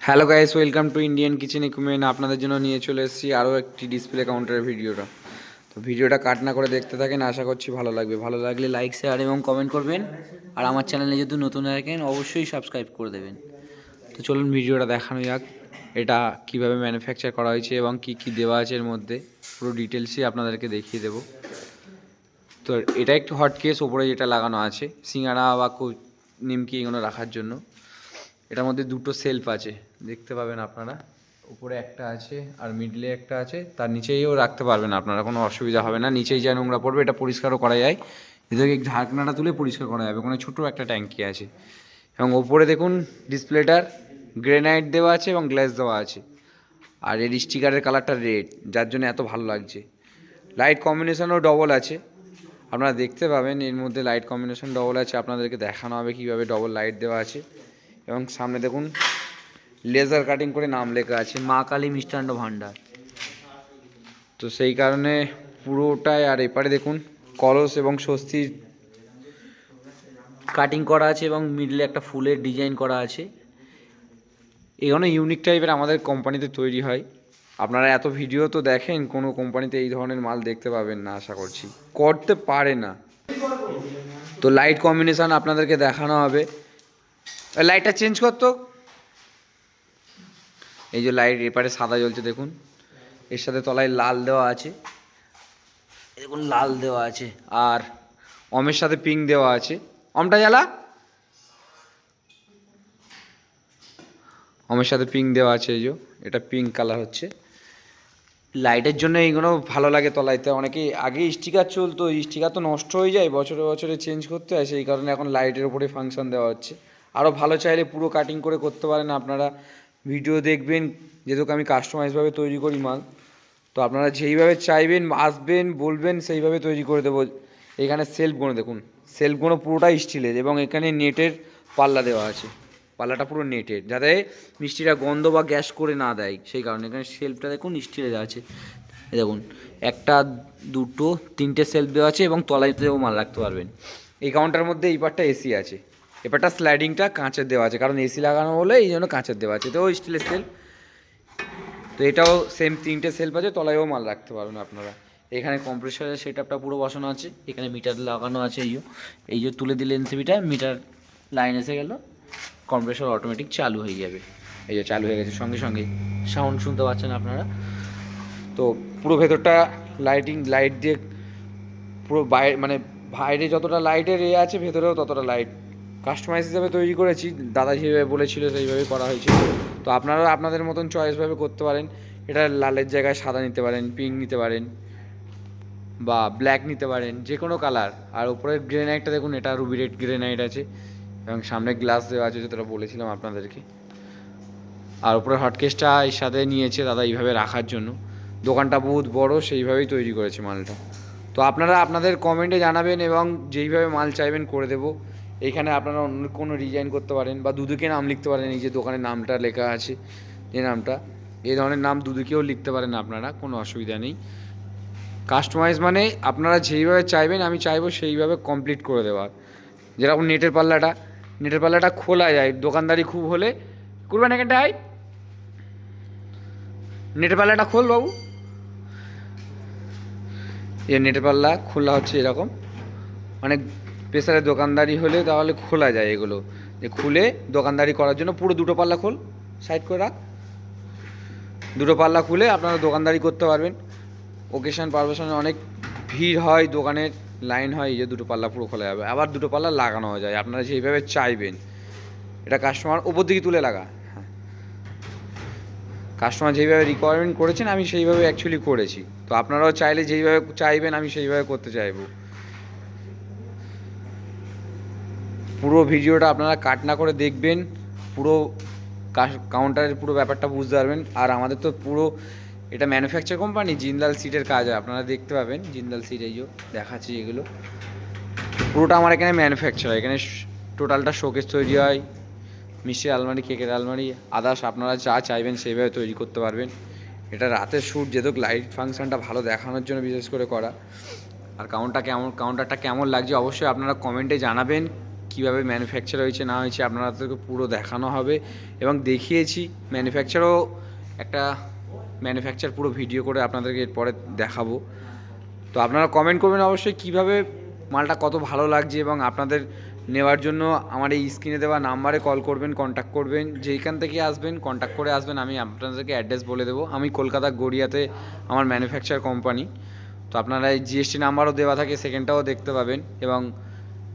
Hello guys, welcome to Indian kitchen equipment. আপনাদের জন্য নিয়ে চলে এসেছি আরও একটি ডিসপ্লে কাউন্টারের ভিডিওটা। তো ভিডিওটা কাট না করে দেখতে থাকেন, আশা করছি ভালো লাগবে। ভালো লাগলে লাইক, শেয়ার এবং কমেন্ট করবেন। আর আমার চ্যানেলে যদি নতুন থাকেন অবশ্যই সাবস্ক্রাইব করে দেবেন। তো চলুন ভিডিওটা দেখানো যাক, এটা কিভাবে ম্যানুফ্যাকচার করা হয়েছে এবং কি কি দেওয়া আছে এর মধ্যে, পুরো ডিটেলসই আপনাদেরকে দেখিয়ে দেবো। তো এটা একটু হট কেস, ওপরে যেটা লাগানো আছে সিঙ্গাড়া বা নিমকি এগুলো রাখার জন্য। এটার মধ্যে দুটো সেলফ আছে, দেখতে পাবেন আপনারা। উপরে একটা আছে আর মিডলে একটা আছে, তার নিচেও রাখতে পারবেন আপনারা, কোনো অসুবিধা হবে না। নিচেই যা নোংরা পড়বে এটা পরিষ্কারও করা যায়, এদিকে ঢাকনাটা তুলে পরিষ্কার করা যাবে। কোনো ছোটো একটা ট্যাঙ্কি আছে এবং ওপরে দেখুন ডিসপ্লেটার গ্রেনাইট দেওয়া আছে এবং গ্লাস দেওয়া আছে। আর এর স্টিকারের কালারটা রেড, যার জন্য এত ভালো লাগছে। লাইট কম্বিনেশনও ডবল আছে, আপনারা দেখতে পাবেন এর মধ্যে লাইট কম্বিনেশন ডবল আছে। আপনাদেরকে দেখানো হবে কীভাবে ডবল লাইট দেওয়া আছে। এবং সামনে দেখুন লেজার কাটিং করে নাম লেখা আছে মা কালী মিষ্টান্ন ভাণ্ডার। তো সেই কারণে পুরোটাই। আর এপারে দেখুন কলস এবং স্বস্তির কাটিং করা আছে এবং মিডলে একটা ফুলের ডিজাইন করা আছে। এখানে ইউনিক টাইপের আমাদের কোম্পানিতে তৈরি হয়। আপনারা এত ভিডিও তো দেখেন, কোনো কোম্পানিতে এই ধরনের মাল দেখতে পাবেন না, আশা করছি করতে পারে না। তো লাইট কম্বিনেশান আপনাদেরকে দেখানো হবে। লাইটটা চেঞ্জ করতো, এই যে লাইট এপারে সাদা জ্বলছে দেখুন, এর সাথে তলায় লাল দেওয়া আছে, দেখুন লাল দেওয়া আছে। আর অমের সাথে পিঙ্ক দেওয়া আছে। অমটা জ্বালা, অমের সাথে পিঙ্ক দেওয়া আছে। এই যে এটা পিঙ্ক কালার হচ্ছে লাইটের জন্য। এইগুলো ভালো লাগে তলাইতে। অনেকে আগে স্টিকার চলতো, স্টিকার তো নষ্ট হয়ে যায়, বছরে বছরে চেঞ্জ করতে হয়, সেই কারণে এখন লাইটের উপরে ফাংশন দেওয়া হচ্ছে। আরও ভালো চাইলে পুরো কাটিং করে করতে পারেন আপনারা। ভিডিও দেখবেন, যেহেতু আমি কাস্টমাইজভাবে তৈরি করি মাল, তো আপনারা যেইভাবে চাইবেন আসবেন বলবেন সেইভাবে তৈরি করে দেবো। এখানে সেলফগুলো দেখুন, সেলফগুলো পুরোটাই স্টিলের এবং এখানে নেটের পাল্লা দেওয়া আছে। পাল্লাটা পুরো নেটের, যাতে মিষ্টিটা গন্ধ বা গ্যাস করে না দেয়, সেই কারণে এখানে সেলফটা দেখুন স্টিলের আছে। দেখুন একটা, দুটো, তিনটে সেলফ দেওয়া আছে এবং তলাতেও মাল রাখতে পারবেন। এই কাউন্টার মধ্যে এই পারটা এসি আছে, এপারটা স্লাইডিংটা কাঁচের দেওয়া আছে, কারণ এসি লাগানো হলে এই জন্য কাঁচের দেওয়া আছে। তো স্টিলের সেলফ। তো এটাও সেম তিনটে সেলফ আছে, তলায়ও মাল রাখতে পারবেন আপনারা। এখানে কম্প্রেসারের সেটআপটা পুরো বসানো আছে, এখানে মিটার লাগানো আছে। এই যে তুলে দিলে এনসিবিটা, মিটার লাইন এসে গেল, কম্প্রেসার অটোমেটিক চালু হয়ে যাবে। এই যে চালু হয়ে গেছে, সঙ্গে সঙ্গেই সাউন্ড শুনতে পাচ্ছেন আপনারা। তো পুরো ভেতরটা লাইট দিয়ে পুরো মানে বাইরে যতটা লাইটের আছে, ভেতরেও ততটা লাইট কাস্টমাইজ হিসাবে তৈরি করেছি। দাদা যেভাবে বলেছিল সেইভাবে করা হয়েছে। তো আপনারা আপনাদের মতন চয়েসভাবে করতে পারেন। এটা লালের জায়গায় সাদা নিতে পারেন, পিঙ্ক নিতে পারেন বা ব্ল্যাক নিতে পারেন, যে কোনো কালার। আর উপরের গ্রেনাইটটা দেখুন, এটা রুবি রেড গ্রেনাইট আছে এবং সামনে গ্লাস দেওয়া আছে, যেটা বলেছিলাম আপনাদেরকে। আর উপরে হটকেসটা এর সাথে নিয়েছে দাদা এইভাবে রাখার জন্য। দোকানটা বহুত বড়, সেইভাবেই তৈরি করেছে মালটা। তো আপনারা আপনাদের কমেন্টে জানাবেন এবং যেইভাবে মাল চাইবেন করে দেবো। এইখানে আপনারা অন্য কোনো ডিজাইন করতে পারেন বা দুদিকে নাম লিখতে পারেন। এই যে দোকানের নামটা লেখা আছে, যে নামটা, এই ধরনের নাম দুদিকেও লিখতে পারেন আপনারা, কোনো অসুবিধা নেই। কাস্টমাইজ মানে আপনারা যেইভাবে চাইবেন, আমি চাইবো সেইভাবে কমপ্লিট করে দেওয়ার। যেরকম নেটের পাল্লাটা খোলা যায়, দোকানদারি খুব হলে করবেন এখানটায়, নেটের পাল্লাটা খোল বাবু। এই নেটের পাল্লা খোলা হচ্ছে এরকম, অনেক প্রেসারের দোকানদারি হলে তাহলে খোলা যায় এগুলো। যে খুলে দোকানদারি করার জন্য পুরো দুটো পাল্লা খোল, সাইড করে রাখ। দুটো পাল্লা খুলে আপনারা দোকানদারি করতে পারবেন। ওকেশন পারমিশনে অনেক ভিড় হয়, দোকানের লাইন হয়, এই যে দুটো পাল্লা পুরো খোলা যাবে। আবার দুটো পাল্লা লাগানো যায় আপনারা যেইভাবে চাইবেন। এটা কাস্টমার ওপর দিকে তুলে লাগা, হ্যাঁ, কাস্টমার যেইভাবে রিকোয়ারমেন্ট করেছেন আমি সেইভাবে অ্যাকচুয়ালি করেছি। তো আপনারাও চাইলে যেইভাবে চাইবেন আমি সেইভাবে করতে চাইবো। পুরো ভিডিওটা আপনারা কাট না করে দেখবেন, পুরো কাউন্টারের পুরো ব্যাপারটা বুঝতে পারবেন। আর আমাদের তো পুরো এটা ম্যানুফ্যাকচার কোম্পানি, জিন্দাল সিটের কাজ হয়, আপনারা দেখতে পাবেন জিন্দাল সিট। এই যে দেখাচ্ছি এগুলো পুরোটা আমার এখানে ম্যানুফ্যাকচার হয়। এখানে টোটালটা শোকেস তৈরি হয়, মিষ্টির আলমারি, কেকের আলমারি, আদার্স আপনারা যা চাইবেন সেইভাবে তৈরি করতে পারবেন। এটা রাতের শ্যুট, যেহেতু লাইট ফাংশনটা ভালো দেখানোর জন্য বিশেষ করে করা। আর কাউন্টারটা কেমন লাগছে অবশ্যই আপনারা কমেন্টে জানাবেন। কীভাবে ম্যানুফ্যাকচার হয়েছে না হয়েছে আপনাদেরকে পুরো দেখানো হবে এবং দেখিয়েছি। ম্যানুফ্যাকচারও একটা ম্যানুফ্যাকচার পুরো ভিডিও করে আপনাদেরকে এরপরে দেখাবো। তো আপনারা কমেন্ট করবেন অবশ্যই কীভাবে মালটা কত ভালো লাগছে, এবং আপনাদের নেওয়ার জন্য আমার এই স্ক্রিনে দেওয়া নাম্বারে কল করবেন, কন্ট্যাক্ট করবেন। যেইখান থেকে আসবেন কন্ট্যাক্ট করে আসবেন, আমি আপনাদেরকে অ্যাড্রেস বলে দেবো। আমি কলকাতা গড়িয়াতে আমার ম্যানুফ্যাকচার কোম্পানি। তো আপনারা এই জিএসটি নাম্বারও দেওয়া থাকে, সেকেন্ডটাও দেখতে পাবেন। এবং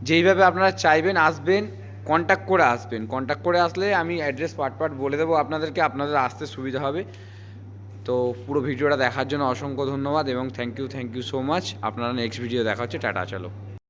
যেইভাবে আপনারা চাইবেন আসবেন, কন্ট্যাক্ট করে আসবেন। কন্ট্যাক্ট করে আসলে আমি অ্যাড্রেস পার্ট বলে দেবো আপনাদেরকে, আপনাদের আসতে সুবিধা হবে। তো পুরো ভিডিওটা দেখার জন্য অসংখ্য ধন্যবাদ এবং থ্যাংক ইউ সো মাচ। আপনারা নেক্সট ভিডিও দেখা হচ্ছে। টাটা, চলো।